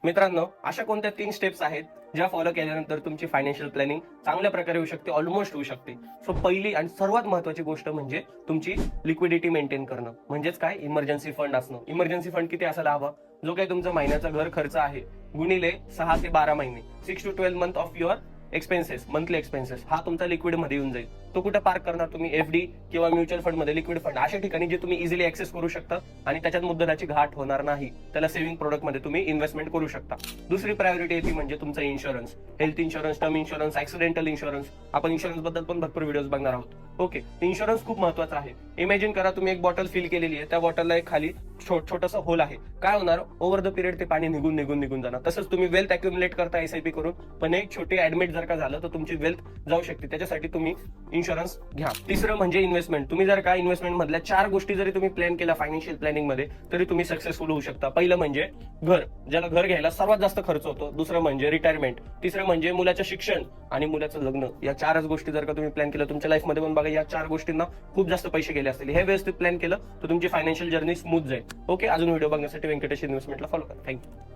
मित्रांनो, अशा कोणत्या 3 स्टेप्स आहेत ज्या फॉलो केल्यानंतर तुमची फायनान्शियल प्लॅनिंग चांगल्या प्रकारे होऊ शकते, ऑलमोस्ट होऊ शकते. सो पहिली आणि सर्वात महत्त्वाची गोष्ट म्हणजे तुमची लिक्विडिटी मेंटेन करणं. म्हणजेच काय, इमर्जन्सी फंड असणं. इमर्जन्सी फंड किती असायला हवा? जो काही तुमचा महिन्याचा घर खर्च आहे गुणिले 6 ते 12 महिने, 6 to 12 month of your expenses, monthly expenses, हा तुमचा लिक्विड मध्ये येऊन जाईल. तो कुठे पार्क करणार तुम्ही? एफडी किंवा म्युच्युअल फंड मध्ये, लिक्विड फंड अशा ठिकाणी जे तुम्ही इझिली ऍक्सेस करू शकता आणि त्याच्यात मुद्दलाची घाट होणार नाही. त्याला सेव्हिंग प्रोडक्ट मध्ये तुम्ही इन्व्हेस्टमेंट करू शकता. दुसरी प्रायोरिटी येते म्हणजे तुमचा insurance, health insurance, term insurance, accidental insurance. आपण इन्शुरन्स बद्दल पण भरपूर व्हिडिओज बघणार आहोत. ओके, इन्शुरन्स खूप महत्वाचा आहे. इमॅजिन करा तुम्ही एक बॉटल फिल केलेली आहे, त्या बॉटलला एक खाली छोटासा होल आहे. काय होणार? ओव्हर द पिरियड ते पाणी निघून जाणार. तसंच तुम्ही वेल्थ अक्युमुलेट करता एसआयपी करून, पण एक छोटी ऍडमिट जर का झालं तर तुमची वेल्थ जाऊ शकते. त्याच्यासाठी तुम्ही इन्शुरन्स घ्या. तिसरं म्हणजे इन्व्हेस्टमेंट. तुम्ही जर का इन्व्हेस्टमेंट मधल्या 4 गोष्टी जरी तुम्ही प्लॅन केला फायनान्शियल प्लॅनिंग मध्ये, तरी तुम्ही सक्सेसफुल होऊ शकता. पहिलं म्हणजे घर, ज्याला घर घ्यायला सर्वात जास्त खर्च होतो. दुसरं म्हणजे रिटायरमेंट. तिसरं म्हणजे मुलाचं शिक्षण आणि मुलाचं लग्न. या 4च गोष्टी जर का तुम्ही प्लॅन केलं, तुमच्या लाईफ मध्ये पण बघा या 4 गोष्टींना खूप जास्त पैसे गेले असतील. हे व्यवस्थित प्लॅन केलं तर तुमची फायनान्शियल जर्नी स्मूथ जाईल. ओके, अजून व्हिडिओ बघण्यासाठी व्यंकटेश इन्व्हेस्टमेंटला फॉलो करा. थँक्यू.